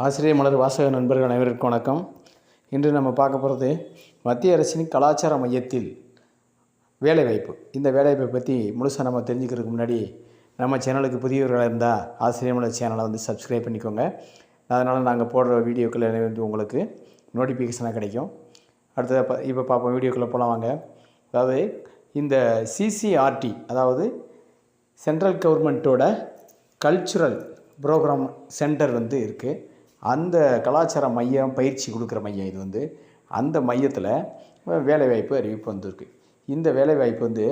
ஆசிரியர் மலர் வாசக நண்பர்கள் அனைவருக்கும் வணக்கம். இன்று நம்ம பார்க்க போகிறது மத்திய அரசின் கலாச்சார மையத்தில் வேலைவாய்ப்பு. இந்த வேலைவாய்ப்பை பற்றி முழுசாக நம்ம தெரிஞ்சுக்கிறதுக்கு முன்னாடி நம்ம சேனலுக்கு புதியவர்களாக இருந்தால் ஆசிரியர் மலர் சேனலை சப்ஸ்கிரைப் பண்ணிக்கோங்க. அதனால் நாங்கள் போடுற வீடியோக்கள் உங்களுக்கு நோட்டிஃபிகேஷனாக கிடைக்கும். அடுத்தது இப்போ பார்ப்போம், வீடியோக்குள்ளே போகலாம் வாங்க. அதாவது இந்த சிசிஆர்டி, அதாவது சென்ட்ரல் கவர்மெண்ட்டோட கல்ச்சுரல் ப்ரோக்ராம் சென்டர் இருக்குது. அந்த கலாச்சார மையம், பயிற்சி கொடுக்குற மையம் இது. அந்த மையத்தில் வேலைவாய்ப்பு அறிவிப்பு வந்திருக்கு. இந்த வேலைவாய்ப்பு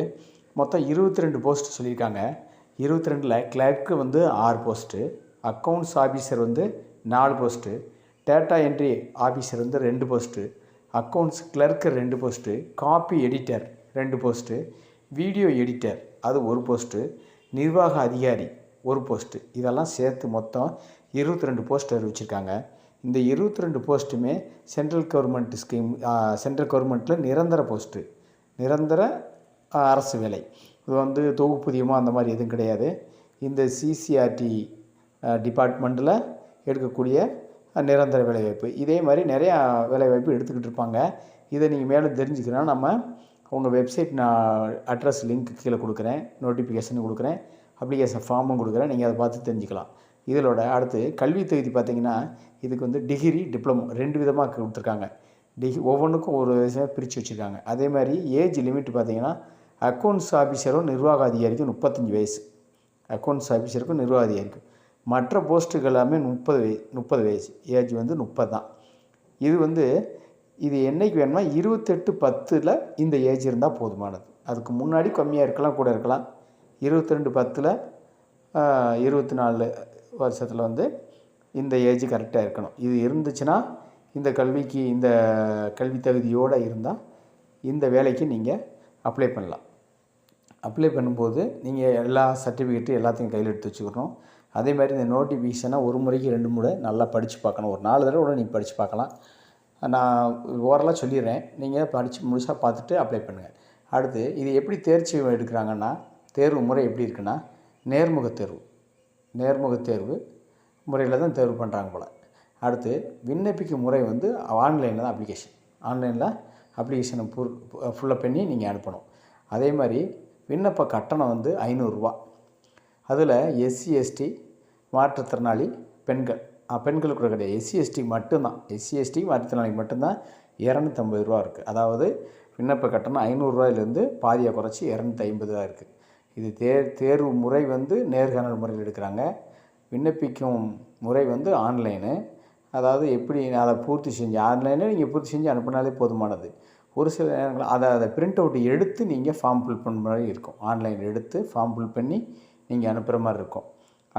மொத்தம் 22 போஸ்ட்டு சொல்லியிருக்காங்க. 22ல் clerk 6 post, accounts officer 4 post, data entry officer 2 post, accounts clerk 2 post, copy editor 2 post, video editor அது 1 போஸ்ட்டு, நிர்வாக அதிகாரி 1 போஸ்ட்டு. இதெல்லாம் சேர்த்து மொத்தம் 22 போஸ்ட் அறிவிச்சிருக்காங்க. இந்த 22 போஸ்ட்டுமே சென்ட்ரல் கவர்மெண்ட் ஸ்கீம், சென்ட்ரல் கவர்மெண்ட்டில் நிரந்தர போஸ்ட்டு, நிரந்தர அரசு வேலை. இது தொகுப்புதியமாக அந்த மாதிரி எதுவும் கிடையாது. இந்த சிசிஆர்டி டிபார்ட்மெண்ட்டில் எடுக்கக்கூடிய நிரந்தர வேலைவாய்ப்பு. இதே மாதிரி நிறையா வேலைவாய்ப்பு எடுத்துக்கிட்டு இருப்பாங்க. இதை நீங்கள் மேலே தெரிஞ்சுக்கணும்னா நம்ம உங்கள் வெப்சைட் நான் அட்ரஸ் லிங்க் கீழே கொடுக்குறேன், நோட்டிஃபிகேஷன் கொடுக்குறேன், அப்ளிகேஷன் ஃபார்மும் கொடுக்குறேன். நீங்கள் அதை பார்த்து தெரிஞ்சுக்கலாம். இதோட அடுத்து கல்வி தகுதி பார்த்திங்கன்னா இதுக்கு டிகிரி, டிப்ளமோ 2 விதமாக கொடுத்துருக்காங்க. ஒவ்வொன்றுக்கும் ஒரு விஷயம் பிரித்து வச்சுருக்காங்க. அதே மாதிரி ஏஜ் லிமிட் பார்த்திங்கன்னா அக்கௌண்ட்ஸ் ஆஃபீஸரும் நிர்வாக அதிகாரிக்கும் 35 வயசு, அக்கௌண்ட்ஸ் ஆஃபீஸருக்கும் நிர்வாக அதிகாரிக்கும். மற்ற போஸ்ட்டுகள் எல்லாமே 30 வயசு, ஏஜ் 30 தான். இது என்றைக்கு வேணுமா 28/10 இந்த ஏஜ் இருந்தால் போதுமானது. அதுக்கு முன்னாடி கம்மியாக இருக்கலாம், கூட இருக்கலாம். 22/10 24 வருஷத்தில் இந்த ஏஜ் கரெக்டாக இருக்கணும். இது இருந்துச்சுன்னா இந்த கல்விக்கு, இந்த கல்வி தகுதியோடு இருந்தால் இந்த வேலைக்கு நீங்கள் அப்ளை பண்ணலாம். அப்ளை பண்ணும்போது நீங்கள் எல்லா சர்டிஃபிகேட்டு எல்லாத்தையும் கையில் எடுத்து வச்சுக்கணும். அதே மாதிரி இந்த நோட்டிஃபிகேஷனை ஒரு முறைக்கு 2 முறை நல்லா படித்து பார்க்கணும். ஒரு 4 தடவை கூட நீங்கள் படித்து பார்க்கலாம். நான் ஓரலாக சொல்லிடுறேன், நீங்கள் படித்து முழுசாக பார்த்துட்டு அப்ளை பண்ணுங்கள். அடுத்து இது எப்படி தேர்ச்சி எடுக்கிறாங்கன்னா, தேர்வு முறை எப்படி இருக்குன்னா நேர்முகத் தேர்வு முறையில் தான் தேர்வு பண்ணுறாங்க போல். அடுத்து விண்ணப்பிக்கும் முறை ஆன்லைனில் தான் ஆன்லைனில் அப்ளிகேஷனை ஃபுல்லப் பண்ணி நீங்கள் அனுப்பணும். அதே மாதிரி விண்ணப்ப கட்டணம் 500 ரூபா. அதில் எஸ்சி எஸ்டி மாற்றுத்திறனாளி பெண்களுக்கு கூட கிடையாது, எஸ்சி எஸ்டி மட்டும்தான். எஸ்சி எஸ்டி மாற்றுத்திறனாளிக்கு மட்டும்தான் 250 ரூபா இருக்குது. அதாவது விண்ணப்ப கட்டணம் 500 ரூபாயிலேருந்து பாதியாக குறைச்சி 250 ரூபா இருக்குது. இது தேர்வு முறை நேர்காணல் முறையில் எடுக்கிறாங்க. விண்ணப்பிக்கும் முறை ஆன்லைனு. அதாவது எப்படி அதை பூர்த்தி செஞ்சு ஆன்லைனில் நீங்கள் பூர்த்தி செஞ்சு அனுப்பினாலே போதுமானது. ஒரு சில நேரங்கள் அதை பிரிண்ட் அவுட் எடுத்து நீங்கள் ஃபார்ம் ஃபில் பண்ணுற மாதிரி இருக்கும். ஆன்லைனில் எடுத்து ஃபார்ம் ஃபில் பண்ணி நீங்கள் அனுப்புகிற மாதிரி இருக்கும்.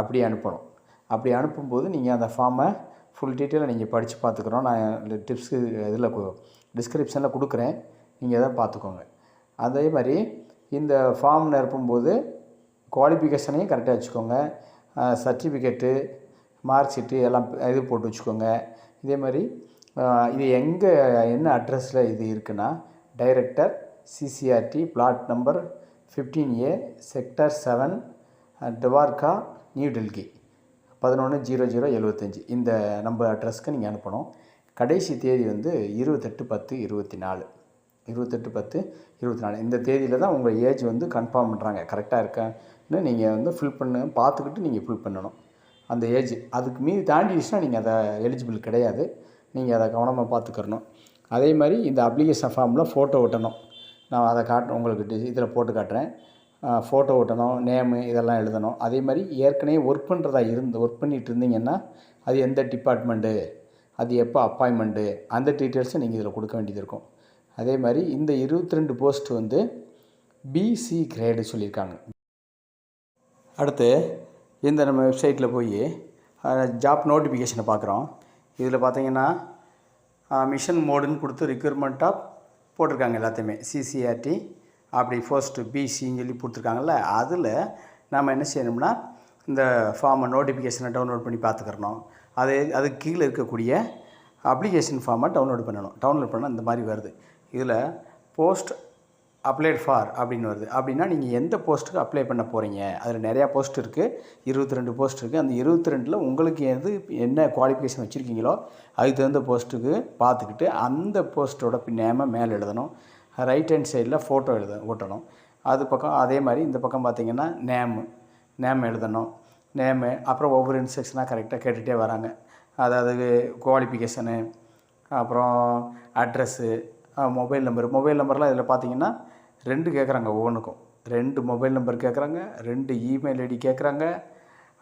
அப்படி அனுப்பணும். அப்படி அனுப்பும்போது நீங்கள் அந்த ஃபார்மை ஃபுல் டீட்டெயிலாக நீங்கள் படித்து பார்த்துக்குறோம். நான் டிப்ஸு இதில் டிஸ்கிரிப்ஷனில் கொடுக்குறேன், நீங்கள் எதாவது பார்த்துக்கோங்க. அதே மாதிரி இந்த ஃபார்ம் நிரப்பும்போது குவாலிஃபிகேஷனையும் கரெக்டாக வச்சுக்கோங்க. சர்டிஃபிகேட்டு, மார்க் ஷீட்டு எல்லாம் இது போட்டு வச்சுக்கோங்க. இதே மாதிரி இது என்ன அட்ரஸில் இது இருக்குன்னா, director CCRT, flat number 15A, sector 7, Dwarka, New Delhi 110075. இந்த நம்பர் அட்ரஸ்க்கு நீங்கள் அனுப்பணும். கடைசி தேதி 28/10/24. 28/10/24 இந்த தேதியில் தான் உங்கள் ஏஜ் கன்ஃபார்ம் பண்ணுறாங்க. கரெக்டாக இருக்கான்னு நீங்கள் ஃபில் பார்த்துக்கிட்டு நீங்கள் ஃபில் பண்ணணும். அந்த ஏஜ் அதுக்கு மீறி தாண்டிடுச்சுன்னா நீங்கள் அதை எலிஜிபிள் கிடையாது. நீங்கள் அதை கவனமாக பார்த்துக்கிறணும். அதே மாதிரி இந்த அப்ளிகேஷன் ஃபார்மில் ஃபோட்டோ ஒட்டணும். நான் அதை உங்களுக்கு இதில் போட்டு காட்டுறேன். ஃபோட்டோ ஒட்டணும், நேமு இதெல்லாம் எழுதணும். அதே மாதிரி ஏற்கனவே ஒர்க் பண்ணிகிட்டு இருந்தீங்கன்னா அது எந்த டிபார்ட்மெண்ட்டு, அது எப்போ அப்பாயின்மெண்ட்டு, அந்த டீட்டெயில்ஸை நீங்கள் இதில் கொடுக்க வேண்டியது இருக்கும். அதே மாதிரி இந்த 22 போஸ்ட்டு பிசி கிரேடு சொல்லியிருக்காங்க. அடுத்து இந்த நம்ம வெப்சைட்டில் போய் ஜாப் நோட்டிஃபிகேஷனை பார்க்குறோம். இதில் பார்த்தீங்கன்னா மிஷன் மோடுன்னு கொடுத்து ரிக்யூர்மெண்ட்டாக போட்டிருக்காங்க. எல்லாத்தையுமே சிசிஆர்டி அப்படி போஸ்ட்டு பிசின்னு சொல்லி கொடுத்துருக்காங்கல்ல. அதில் நாம் என்ன செய்யணும்னா இந்த ஃபார்மை நோட்டிஃபிகேஷனை டவுன்லோட் பண்ணி பார்த்துக்கிறணும். அதுக்கு கீழே இருக்கக்கூடிய அப்ளிகேஷன் ஃபார்மை டவுன்லோட் பண்ணணும். டவுன்லோட் பண்ணால் இந்த மாதிரி வருது. இதில் போஸ்ட் அப்ளைட் ஃபார் அப்படின்னு வருது. அப்படின்னா நீங்கள் எந்த போஸ்ட்டுக்கு அப்ளை பண்ண போகிறீங்க, அதில் நிறையா போஸ்ட் இருக்குது, 22 போஸ்ட் இருக்குது. அந்த 22ல் உங்களுக்கு என்ன குவாலிஃபிகேஷன் வச்சுருக்கீங்களோ அதுக்கு தகுந்த போஸ்ட்டுக்கு பார்த்துக்கிட்டு அந்த போஸ்ட்டோட நேமை மேலே எழுதணும். ரைட் ஹேண்ட் சைடில் ஃபோட்டோ ஒட்டணும். அது பக்கம் அதே மாதிரி இந்த பக்கம் பார்த்திங்கன்னா நேம் எழுதணும். நேமு அப்புறம் ஒவ்வொரு இன்ஸ்ட்ரக்ஷனாக கரெக்டாக கேட்டுகிட்டே வராங்க. அதாவது குவாலிஃபிகேஷனு, அப்புறம் அட்ரஸ்ஸு, மொபைல் நம்பர்லாம் இதில் பார்த்தீங்கன்னா 2 கேட்குறாங்க. ஒவ்வொன்றுக்கும் 2 மொபைல் நம்பர் கேட்குறாங்க, 2 இமெயில் ஐடி கேட்குறாங்க.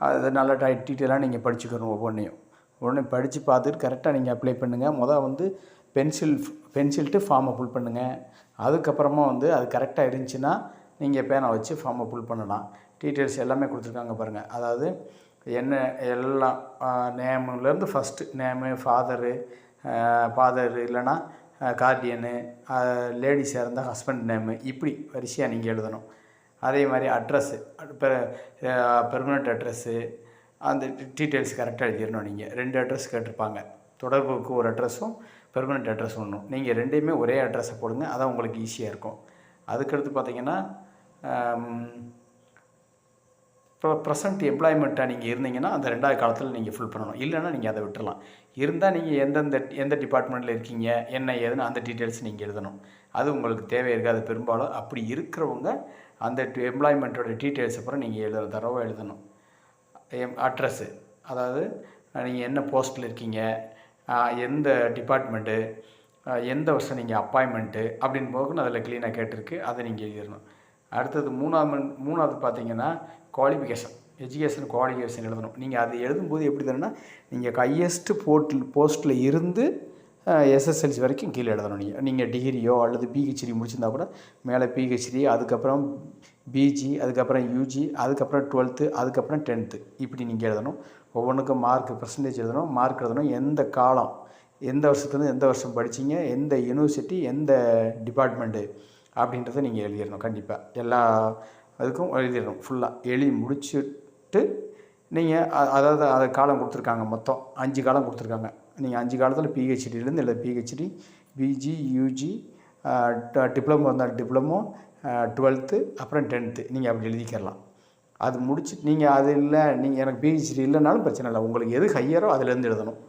அது நல்லா டீட்டெயிலாக நீங்கள் படிச்சுக்கணும். ஒவ்வொன்றையும் படித்து பார்த்துட்டு கரெக்டாக நீங்கள் அப்ளை பண்ணுங்கள். வந்து பென்சில்ட்டு ஃபார்மை ஃபில் பண்ணுங்கள். அதுக்கப்புறமா அது கரெக்டாக இருந்துச்சுன்னா நீங்கள் பேனை வச்சு ஃபார்மை ஃபில் பண்ணலாம். டீட்டெயில்ஸ் எல்லாமே கொடுத்துருக்காங்க பாருங்கள். அதாவது என்ன எல்லாம் நேமுலேருந்து ஃபஸ்ட்டு நேமு, ஃபாதரு இல்லைன்னா கார்டியனு, லேடிஸாக இருந்தால் ஹஸ்பண்ட் நேமு, இப்படி வரிசையாக நீங்கள் எழுதணும். அதே மாதிரி அட்ரஸ்ஸு, பெர்மனெண்ட் அட்ரஸ்ஸு, அந்த டீட்டெயில்ஸ் கரெக்டாக எழுதிடணும். நீங்கள் 2 அட்ரஸ் கேட்டிருப்பாங்க. தொடர்புக்கு ஒரு அட்ரஸும் பெர்மனெண்ட் அட்ரஸ் ஒன்றும். நீங்கள் 2யுமே ஒரே அட்ரஸை போடுங்க. அதான் உங்களுக்கு ஈஸியாக இருக்கும். அதுக்கடுத்து பார்த்தீங்கன்னா இப்போ ப்ரெசன்ட் எம்ப்ளாய்மெண்ட்டாக நீங்கள் இருந்தீங்கன்னா அந்த 2வது காலத்தில் நீங்கள் ஃபில் பண்ணணும். இல்லைன்னா நீங்கள் அதை விட்டுறலாம். இருந்தால் நீங்கள் எந்த டிபார்ட்மெண்ட்டில் இருக்கீங்க, என்ன ஏதுன்னு அந்த டீட்டெயில்ஸ் நீங்கள் எழுதணும். அது உங்களுக்கு தேவை இருக்காது பெரும்பாலும். அப்படி இருக்கிறவங்க அந்த எம்ப்ளாய்மெண்ட்டோட டீட்டெயில்ஸ் அப்புறம் நீங்கள் தரவாக எழுதணும். அட்ரஸ்ஸு, அதாவது நீங்கள் என்ன போஸ்ட்டில் இருக்கீங்க, எந்த டிபார்ட்மெண்ட்டு, எந்த வருஷம் நீங்கள் அப்பாயின்மெண்ட்டு அப்படின்னு போகணும். அதில் க்ளீனாக கேட்டிருக்கு. அதை நீங்கள் எழுதிடணும். அடுத்தது மூணாவது பார்த்தீங்கன்னா குவாலிஃபிகேஷன், எஜுகேஷன் குவாலிஃபிகேஷன் எழுதணும். நீங்கள் அது எழுதும்போது எப்படி தரணும்னா நீங்கள் ஹையஸ்ட்டு போஸ்ட்டில் இருந்து எஸ்எஸ்எல்சி வரைக்கும் கீழே எழுதணும். நீங்கள் டிகிரியோ அல்லது பிஹெச்டி முடிச்சிருந்தா கூட மேலே பிஹெச்டி, அதுக்கப்புறம் பிஜி, அதுக்கப்புறம் யூஜி, அதுக்கப்புறம் 12th, அதுக்கப்புறம் 10th, இப்படி நீங்கள் எழுதணும். ஒவ்வொன்றுக்கும் பெர்சன்டேஜ் எழுதணும், மார்க் எழுதணும். எந்த காலம், எந்த வருஷத்துலேருந்து எந்த வருஷம் படித்தீங்க, எந்த யூனிவர்சிட்டி, எந்த டிபார்ட்மெண்ட்டு அப்படின்றத நீங்கள் எழுதிடணும். கண்டிப்பாக எல்லா அதுக்கும் எழுதிடணும். ஃபுல்லாக எழுதி முடிச்சுட்டு நீங்கள் அதாவது அது காலம் கொடுத்துருக்காங்க. மொத்தம் 5 காலம் கொடுத்துருக்காங்க. நீங்கள் 5 காலத்தில் பிஹெச்டிலேருந்து இல்லை பிஹெச்டி, பிஜி, யூஜி, டிப்ளமோ இருந்தால் டிப்ளமோ, 12th, அப்புறம் 10th நீங்கள் அப்படி எழுதிக்கிறலாம். அது முடிச்சுட்டு நீங்கள் அது இல்லை, நீங்கள் எனக்கு பிஹெச்டி இல்லைனாலும் பிரச்சனை இல்லை. உங்களுக்கு எது ஹையரோ அதிலேருந்து எழுதணும்.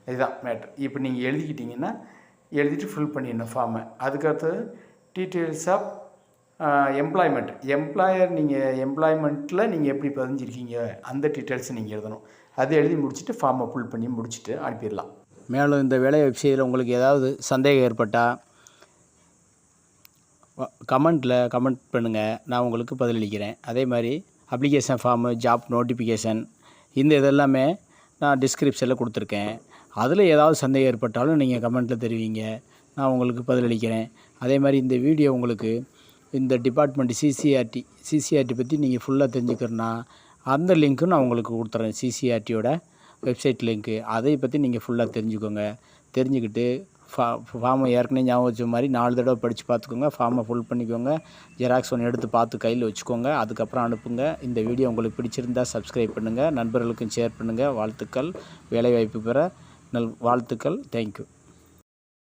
இதுதான் மேட்ரு. இப்போ நீங்கள் எழுதிக்கிட்டிங்கன்னா எழுதிட்டு ஃபில் பண்ணிடணும் ஃபார்மை. அதுக்கடுத்தது டீட்டெயில்ஸ் ஆஃப் எம்ப்ளாயர், நீங்கள் எம்ப்ளாய்மெண்ட்டில் நீங்கள் எப்படி பதிஞ்சிருக்கீங்க அந்த டீட்டெயில்ஸை நீங்கள் எழுதணும். அதை எழுதி முடிச்சுட்டு ஃபார்மை ஃபில் பண்ணி முடிச்சுட்டு அனுப்பிடலாம். மேலும் இந்த வேலை வெப்சைட்டில் உங்களுக்கு ஏதாவது சந்தேகம் ஏற்பட்டால் கமெண்ட் பண்ணுங்கள், நான் உங்களுக்கு பதிலளிக்கிறேன். அதே மாதிரி அப்ளிகேஷன் ஃபார்மு, ஜாப் நோட்டிஃபிகேஷன், இதெல்லாமே நான் டிஸ்கிரிப்ஷனில் கொடுத்துருக்கேன். அதில் ஏதாவது சந்தேகம் ஏற்பட்டாலும் நீங்கள் கமெண்ட்டில் தெரிவிங்க, நான் உங்களுக்கு பதிலளிக்கிறேன். அதே மாதிரி இந்த வீடியோ உங்களுக்கு இந்த டிபார்ட்மெண்ட் சிசிஆர்டி பற்றி நீங்கள் ஃபுல்லாக தெரிஞ்சுக்கிறனா அந்த லிங்க்கும் நான் உங்களுக்கு கொடுத்துறேன். சிசிஆர்டியோட வெப்சைட் லிங்க்கு, அதை பற்றி நீங்கள் ஃபுல்லாக தெரிஞ்சுக்கோங்க. தெரிஞ்சுக்கிட்டு ஃபார்மை ஏற்கனவே ஞாபகம் வச்ச மாதிரி 4 தடவை படித்து பார்த்துக்கோங்க. ஃபார்மை ஃபுல் பண்ணிக்கோங்க. ஜெராக்ஸ் ஒன்று எடுத்து பார்த்து கையில் வச்சுக்கோங்க. அதுக்கப்புறம் அனுப்புங்க. இந்த வீடியோ உங்களுக்கு பிடிச்சிருந்தால் சப்ஸ்கிரைப் பண்ணுங்கள், நண்பர்களுக்கும் ஷேர் பண்ணுங்கள். வாழ்த்துக்கள். வேலைவாய்ப்பு பெற வாழ்த்துக்கள். தேங்க்யூ.